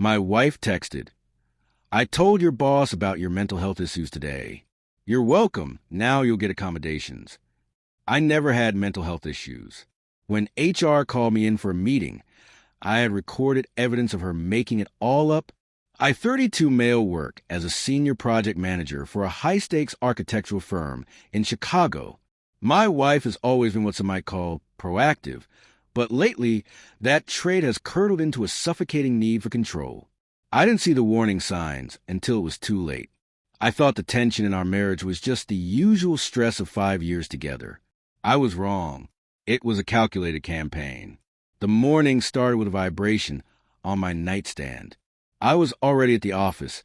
My wife texted, "I told your boss about your mental health issues today. You're welcome. Now you'll get accommodations." I never had mental health issues. When HR called me in for a meeting, I had recorded evidence of her making it all up. I 32 male work as a senior project manager for a high-stakes architectural firm in Chicago. My wife has always been what some might call proactive, but lately that trait has curdled into a suffocating need for control. I didn't see the warning signs until it was too late. I thought the tension in our marriage was just the usual stress of 5 years together. I was wrong. It was a calculated campaign. The morning started with a vibration on my nightstand. I was already at the office,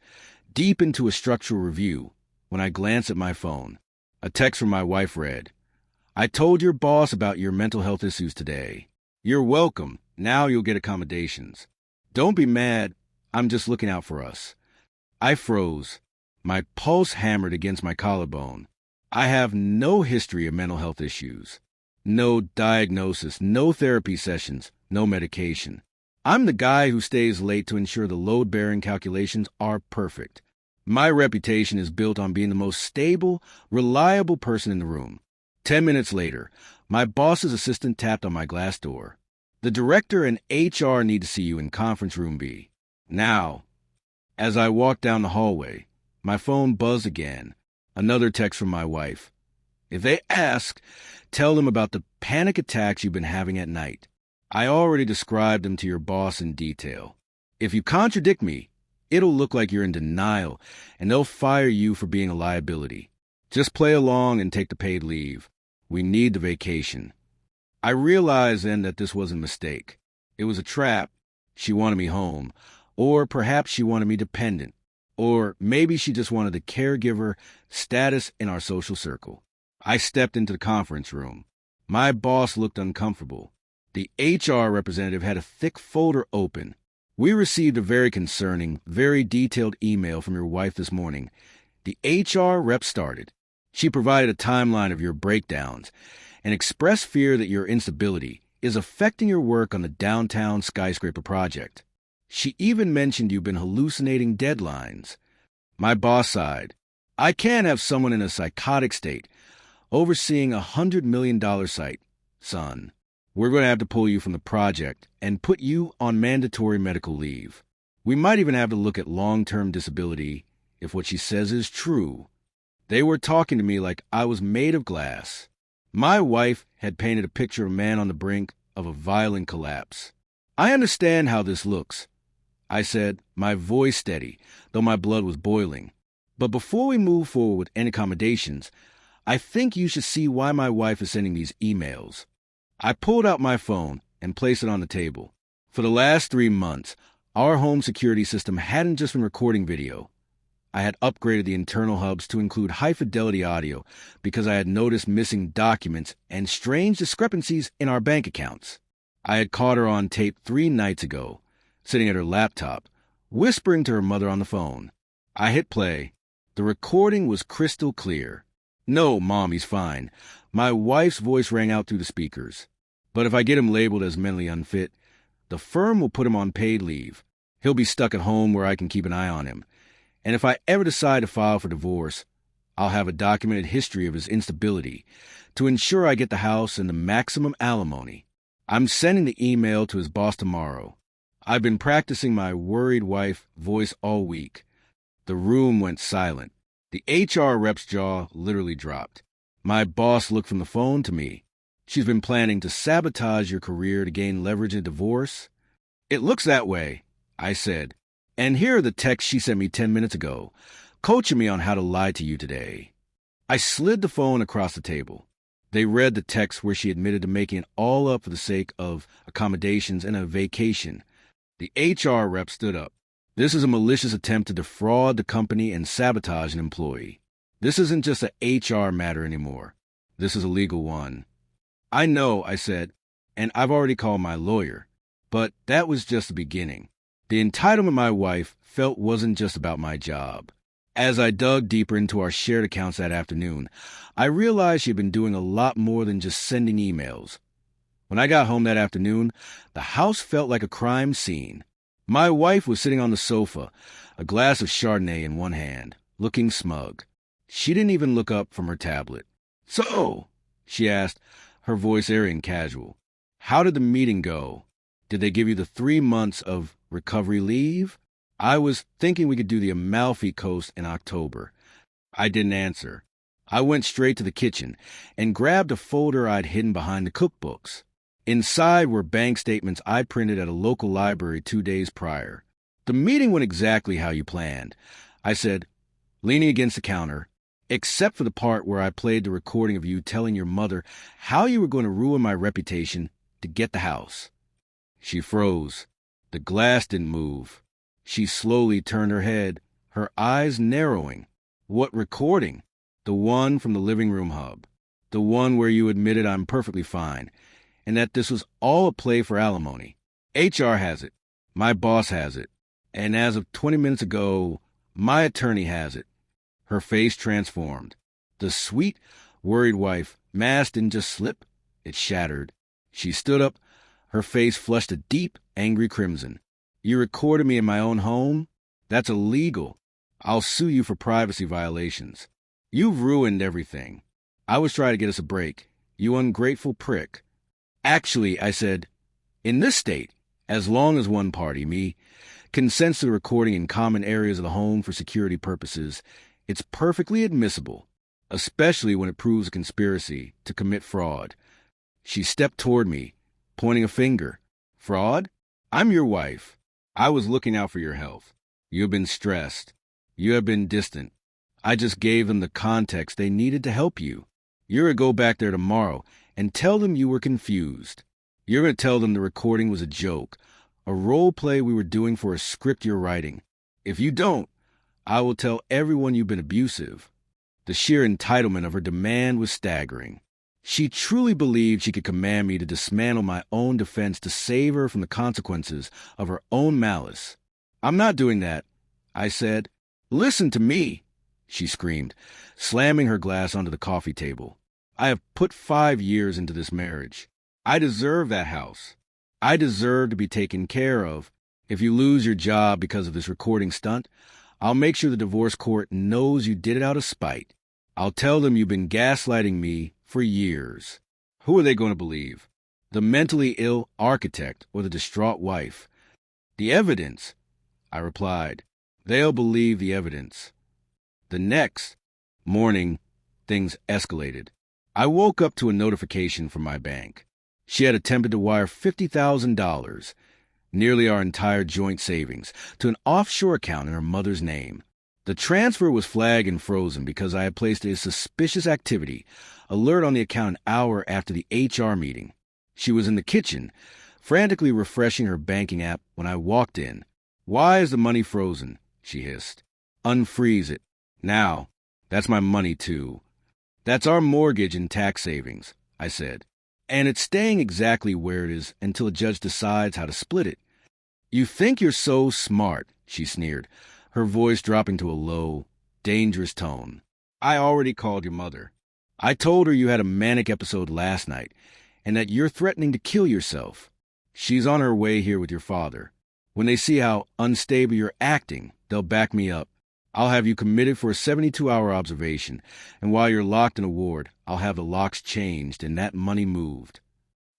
deep into a structural review, when I glanced at my phone. A text from my wife read, "I told your boss about your mental health issues today. You're welcome. Now you'll get accommodations. Don't be mad. I'm just looking out for us." I froze. My pulse hammered against my collarbone. I have no history of mental health issues. No diagnosis, no therapy sessions, no medication. I'm the guy who stays late to ensure the load-bearing calculations are perfect. My reputation is built on being the most stable, reliable person in the room. 10 minutes later, my boss's assistant tapped on my glass door. "The director and HR need to see you in conference room B. Now." As I walked down the hallway, my phone buzzed again. Another text from my wife. "If they ask, tell them about the panic attacks you've been having at night. I already described them to your boss in detail. If you contradict me, it'll look like you're in denial, and they'll fire you for being a liability. Just play along and take the paid leave. We need the vacation." I realized then that this was a mistake. It was a trap. She wanted me home, or perhaps she wanted me dependent, or maybe she just wanted the caregiver status in our social circle. I stepped into the conference room. My boss looked uncomfortable. The HR representative had a thick folder open. "We received a very concerning, very detailed email from your wife this morning." The HR rep started. "She provided a timeline of your breakdowns and expressed fear that your instability is affecting your work on the downtown skyscraper project. She even mentioned you've been hallucinating deadlines." My boss sighed. "I can't have someone in a psychotic state overseeing a $100 million site, son. We're going to have to pull you from the project and put you on mandatory medical leave. We might even have to look at long-term disability if what she says is true." They were talking to me like I was made of glass. My wife had painted a picture of a man on the brink of a violent collapse. "I understand how this looks," I said, my voice steady, though my blood was boiling. "But before we move forward with any accommodations, I think you should see why my wife is sending these emails." I pulled out my phone and placed it on the table. For the last 3 months, our home security system hadn't just been recording video. I had upgraded the internal hubs to include high-fidelity audio because I had noticed missing documents and strange discrepancies in our bank accounts. I had caught her on tape 3 nights ago, sitting at her laptop, whispering to her mother on the phone. I hit play. The recording was crystal clear. "No, Mom, he's fine." My wife's voice rang out through the speakers. "But if I get him labeled as mentally unfit, the firm will put him on paid leave. He'll be stuck at home where I can keep an eye on him. And if I ever decide to file for divorce, I'll have a documented history of his instability to ensure I get the house and the maximum alimony. I'm sending the email to his boss tomorrow. I've been practicing my worried wife voice all week." The room went silent. The HR rep's jaw literally dropped. My boss looked from the phone to me. "She's been planning to sabotage your career to gain leverage in divorce?" "It looks that way," I said. "And here are the texts she sent me 10 minutes ago, coaching me on how to lie to you today." I slid the phone across the table. They read the text where she admitted to making it all up for the sake of accommodations and a vacation. The HR rep stood up. "This is a malicious attempt to defraud the company and sabotage an employee. This isn't just an HR matter anymore. This is a legal one." "I know," I said, "and I've already called my lawyer." But that was just the beginning. The entitlement my wife felt wasn't just about my job. As I dug deeper into our shared accounts that afternoon, I realized she had been doing a lot more than just sending emails. When I got home that afternoon, the house felt like a crime scene. My wife was sitting on the sofa, a glass of Chardonnay in one hand, looking smug. She didn't even look up from her tablet. "So," she asked, her voice airy and casual, "how did the meeting go? Did they give you the 3 months of recovery leave?" I was thinking we could do the Amalfi Coast in October. I didn't answer. I went straight to the kitchen and grabbed a folder I'd hidden behind the cookbooks. Inside were bank statements I printed at a local library 2 days prior. "The meeting went exactly how you planned," I said, leaning against the counter, "except for the part where I played the recording of you telling your mother how you were going to ruin my reputation to get the house." She froze. The glass didn't move. She slowly turned her head, her eyes narrowing. "What recording?" "The one from the living room hub. The one where you admitted I'm perfectly fine, and that this was all a play for alimony. HR has it. My boss has it. And as of 20 minutes ago, my attorney has it." Her face transformed. The sweet, worried wife mask didn't just slip, it shattered. She stood up, her face flushed a deep, angry crimson. "You recorded me in my own home? That's illegal. I'll sue you for privacy violations. You've ruined everything. I was trying to get us a break. You ungrateful prick." "Actually," I said, "in this state, as long as one party, me, consents to the recording in common areas of the home for security purposes, it's perfectly admissible, especially when it proves a conspiracy to commit fraud." She stepped toward me, pointing a finger. "Fraud? I'm your wife. I was looking out for your health. You have been stressed. You have been distant. I just gave them the context they needed to help you. You're going to go back there tomorrow and tell them you were confused. You're going to tell them the recording was a joke, a role play we were doing for a script you're writing. If you don't, I will tell everyone you've been abusive." The sheer entitlement of her demand was staggering. She truly believed she could command me to dismantle my own defense to save her from the consequences of her own malice. "I'm not doing that," I said. "Listen to me," she screamed, slamming her glass onto the coffee table. "I have put 5 years into this marriage. I deserve that house. I deserve to be taken care of. If you lose your job because of this recording stunt, I'll make sure the divorce court knows you did it out of spite. I'll tell them you've been gaslighting me for years." Who are they going to believe? The mentally ill architect or the distraught wife? "The evidence," I replied. "They'll believe the evidence." The next morning, things escalated. I woke up to a notification from my bank. She had attempted to wire $50,000, nearly our entire joint savings, to an offshore account in her mother's name. The transfer was flagged and frozen because I had placed a suspicious activity alert on the account an hour after the HR meeting. She was in the kitchen, frantically refreshing her banking app when I walked in. "Why is the money frozen?" she hissed. "Unfreeze it. Now. That's my money, too." "That's our mortgage and tax savings," I said. "And it's staying exactly where it is until a judge decides how to split it." "You think you're so smart," she sneered, her voice dropping to a low, dangerous tone. "I already called your mother. I told her you had a manic episode last night and that you're threatening to kill yourself. She's on her way here with your father. When they see how unstable you're acting, they'll back me up. I'll have you committed for a 72-hour observation, and while you're locked in a ward, I'll have the locks changed and that money moved."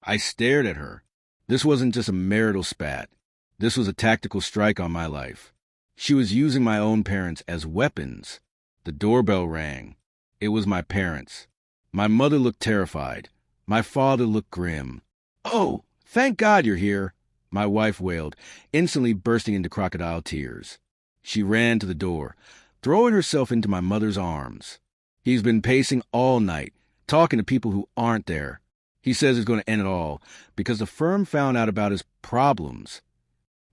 I stared at her. This wasn't just a marital spat. This was a tactical strike on my life. She was using my own parents as weapons. The doorbell rang. It was my parents. My mother looked terrified. My father looked grim. "Oh, thank God you're here," my wife wailed, instantly bursting into crocodile tears. She ran to the door, throwing herself into my mother's arms. "He's been pacing all night, talking to people who aren't there. He says he's going to end it all because the firm found out about his problems."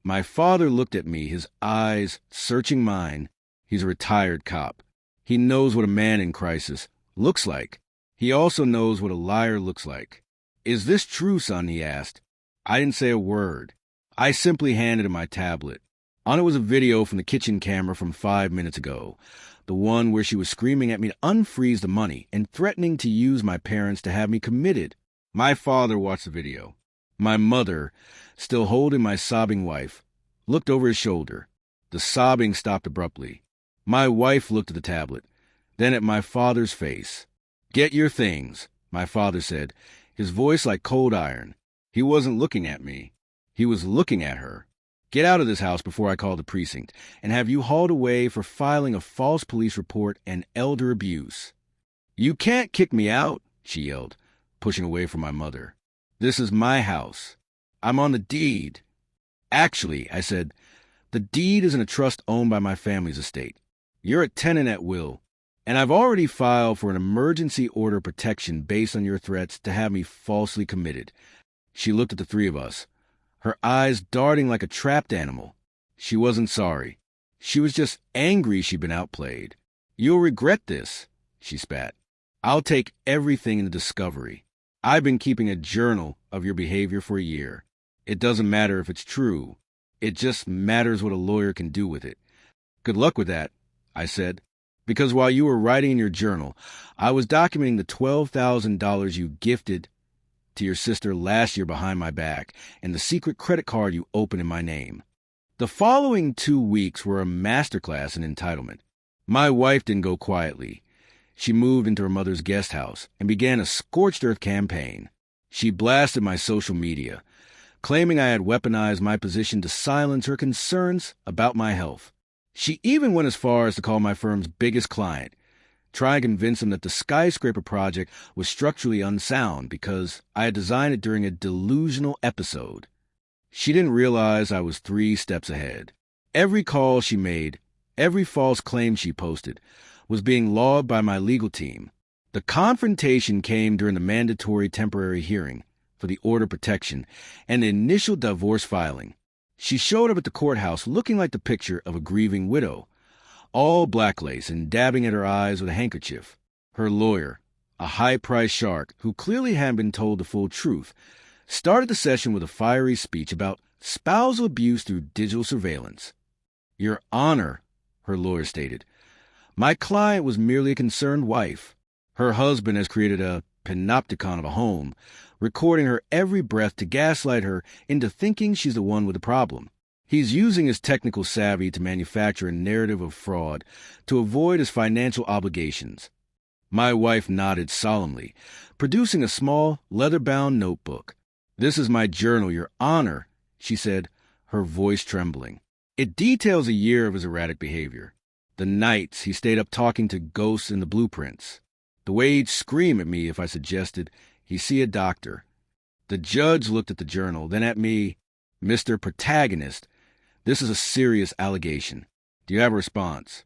My father looked at me, his eyes searching mine. He's a retired cop. He knows what a man in crisis looks like. He also knows what a liar looks like. "Is this true, son?" he asked. I didn't say a word. I simply handed him my tablet. On it was a video from the kitchen camera from 5 minutes ago, the one where she was screaming at me to unfreeze the money and threatening to use my parents to have me committed. My father watched the video. My mother, still holding my sobbing wife, looked over his shoulder. The sobbing stopped abruptly. My wife looked at the tablet, then at my father's face. "Get your things," my father said, his voice like cold iron. He wasn't looking at me. He was looking at her. "Get out of this house before I call the precinct, and have you hauled away for filing a false police report and elder abuse." "You can't kick me out," she yelled, pushing away from my mother. "This is my house. I'm on the deed." "Actually," I said, "the deed is in a trust owned by my family's estate. You're a tenant at will, and I've already filed for an emergency order of protection based on your threats to have me falsely committed." She looked at the three of us, her eyes darting like a trapped animal. She wasn't sorry. She was just angry she'd been outplayed. "You'll regret this," she spat. "I'll take everything into discovery. I've been keeping a journal of your behavior for a year. It doesn't matter if it's true. It just matters what a lawyer can do with it." "Good luck with that," I said, "because while you were writing in your journal, I was documenting the $12,000 you gifted to your sister last year behind my back and the secret credit card you opened in my name." The following 2 weeks were a masterclass in entitlement. My wife didn't go quietly. She moved into her mother's guest house and began a scorched earth campaign. She blasted my social media, claiming I had weaponized my position to silence her concerns about my health. She even went as far as to call my firm's biggest client, try and convince him that the skyscraper project was structurally unsound because I had designed it during a delusional episode. She didn't realize I was 3 steps ahead. Every call she made, every false claim she posted, was being logged by my legal team. The confrontation came during the mandatory temporary hearing for the order of protection and the initial divorce filing. She showed up at the courthouse looking like the picture of a grieving widow, all black lace and dabbing at her eyes with a handkerchief. Her lawyer, a high-priced shark who clearly hadn't been told the full truth, started the session with a fiery speech about spousal abuse through digital surveillance. "Your Honor," her lawyer stated, "my client was merely a concerned wife. Her husband has created a panopticon of a home, recording her every breath to gaslight her into thinking she's the one with the problem. He's using his technical savvy to manufacture a narrative of fraud to avoid his financial obligations." My wife nodded solemnly, producing a small, leather-bound notebook. "This is my journal, Your Honor," she said, her voice trembling. "It details a year of his erratic behavior. The nights he stayed up talking to ghosts in the blueprints. The way he'd scream at me if I suggested he see a doctor." The judge looked at the journal, then at me. "Mr. Protagonist, this is a serious allegation. Do you have a response?"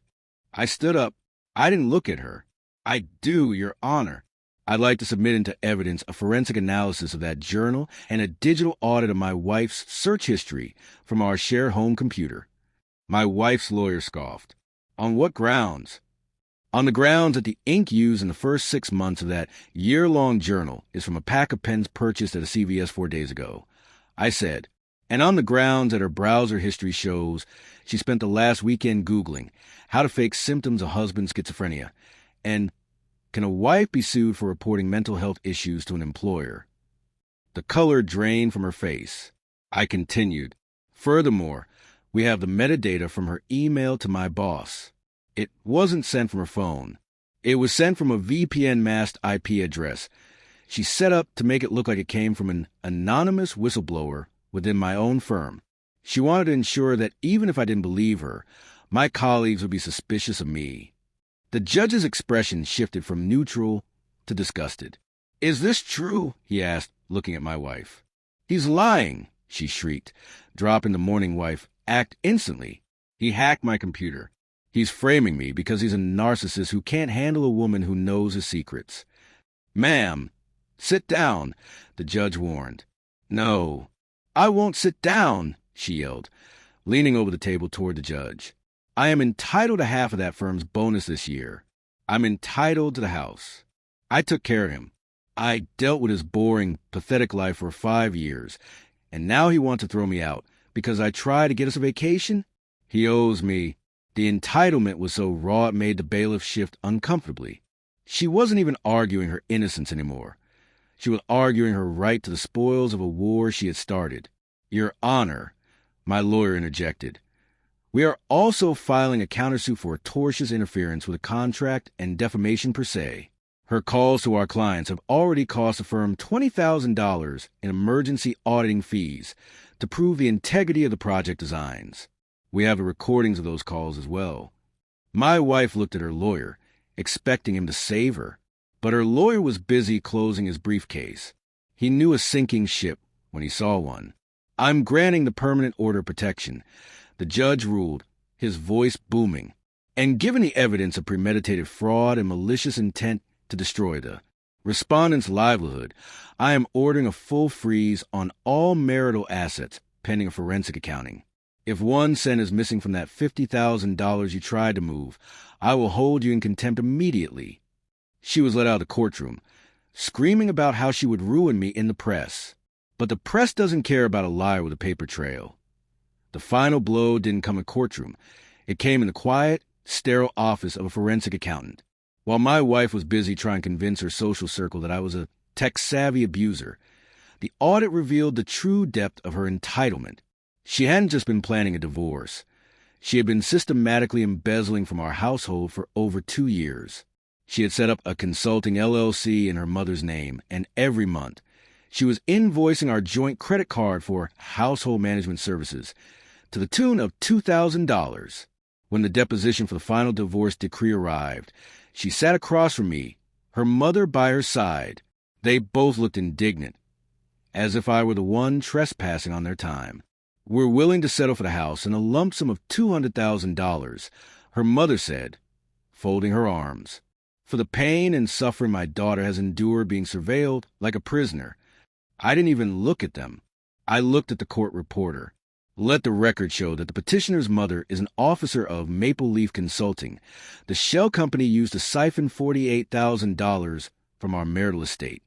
I stood up. I didn't look at her. "I do, Your Honor. I'd like to submit into evidence a forensic analysis of that journal and a digital audit of my wife's search history from our shared home computer." My wife's lawyer scoffed. "On what grounds?" "On the grounds that the ink used in the first 6 months of that year-long journal is from a pack of pens purchased at a CVS 4 days ago," I said. "And on the grounds that her browser history shows she spent the last weekend Googling how to fake symptoms of husband schizophrenia. And can a wife be sued for reporting mental health issues to an employer?" The color drained from her face. I continued. "Furthermore, we have the metadata from her email to my boss. It wasn't sent from her phone. It was sent from a VPN-masked IP address she set up to make it look like it came from an anonymous whistleblower within my own firm. She wanted to ensure that even if I didn't believe her, my colleagues would be suspicious of me." The judge's expression shifted from neutral to disgusted. "Is this true?" he asked, looking at my wife. "He's lying," she shrieked, dropping the mourning wife act instantly. "He hacked my computer. He's framing me because he's a narcissist who can't handle a woman who knows his secrets." "Ma'am, sit down," the judge warned. "No, I won't sit down," she yelled, leaning over the table toward the judge. "I am entitled to half of that firm's bonus this year. I'm entitled to the house. I took care of him. I dealt with his boring, pathetic life for 5 years, and now he wants to throw me out because I tried to get us a vacation? He owes me." The entitlement was so raw it made the bailiff shift uncomfortably. She wasn't even arguing her innocence anymore. She was arguing her right to the spoils of a war she had started. "Your Honor," My lawyer interjected. We are also filing a countersuit for tortious interference with a contract and defamation per se. Her calls to our clients have already cost the firm $20,000 in emergency auditing fees to prove the integrity of the project designs. We have the recordings of those calls as well. My wife looked at her lawyer, expecting him to save her, but her lawyer was busy closing his briefcase. He knew a sinking ship when he saw one. I'm granting the permanent order of protection, the judge ruled, his voice booming. And given the evidence of premeditated fraud and malicious intent to destroy the respondent's livelihood, I am ordering a full freeze on all marital assets pending a forensic accounting. If 1 cent is missing from that $50,000 you tried to move, I will hold you in contempt immediately. She was let out of the courtroom, screaming about how she would ruin me in the press. But the press doesn't care about a liar with a paper trail. The final blow didn't come in courtroom. It came in the quiet, sterile office of a forensic accountant. While my wife was busy trying to convince her social circle that I was a tech-savvy abuser, the audit revealed the true depth of her entitlement. She hadn't just been planning a divorce. She had been systematically embezzling from our household for over 2 years. She had set up a consulting LLC in her mother's name, and every month, she was invoicing our joint credit card for household management services to the tune of $2,000. When the deposition for the final divorce decree arrived, she sat across from me, her mother by her side. They both looked indignant, as if I were the one trespassing on their time. We're willing to settle for the house and a lump sum of $200,000, her mother said, folding her arms, for the pain and suffering my daughter has endured being surveilled like a prisoner. I didn't even look at them. I looked at the court reporter. Let the record show that the petitioner's mother is an officer of Maple Leaf Consulting, the shell company used to siphon $48,000 from our marital estate.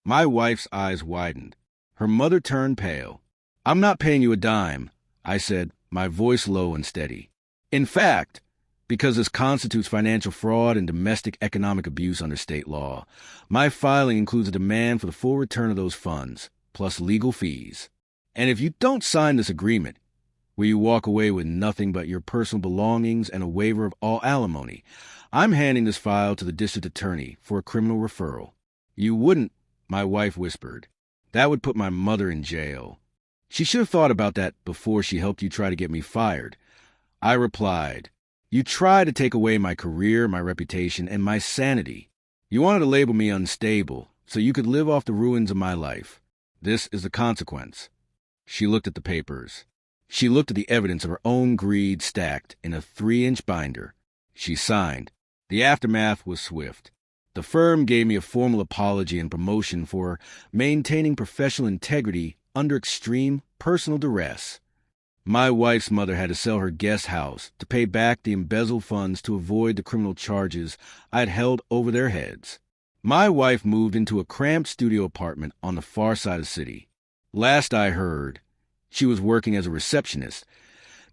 My wife's eyes widened. Her mother turned pale. I'm not paying you a dime, I said, my voice low and steady. In fact, because this constitutes financial fraud and domestic economic abuse under state law, my filing includes a demand for the full return of those funds, plus legal fees. And if you don't sign this agreement, where you walk away with nothing but your personal belongings and a waiver of all alimony, I'm handing this file to the district attorney for a criminal referral. You wouldn't, my wife whispered. That would put my mother in jail. She should have thought about that before she helped you try to get me fired. I replied, you tried to take away my career, my reputation, and my sanity. You wanted to label me unstable so you could live off the ruins of my life. This is the consequence. She looked at the papers. She looked at the evidence of her own greed stacked in a 3-inch binder. She signed. The aftermath was swift. The firm gave me a formal apology and promotion for maintaining professional integrity under extreme personal duress. My wife's mother had to sell her guest house to pay back the embezzled funds to avoid the criminal charges I had held over their heads. My wife moved into a cramped studio apartment on the far side of the city. Last I heard, she was working as a receptionist,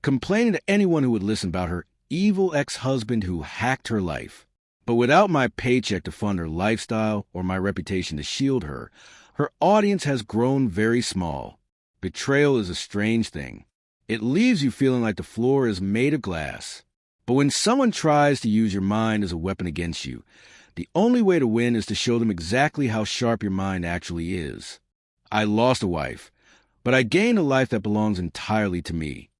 complaining to anyone who would listen about her evil ex-husband who hacked her life. But without my paycheck to fund her lifestyle or my reputation to shield her, her audience has grown very small. Betrayal is a strange thing. It leaves you feeling like the floor is made of glass. But when someone tries to use your mind as a weapon against you, the only way to win is to show them exactly how sharp your mind actually is. I lost a wife, but I gained a life that belongs entirely to me.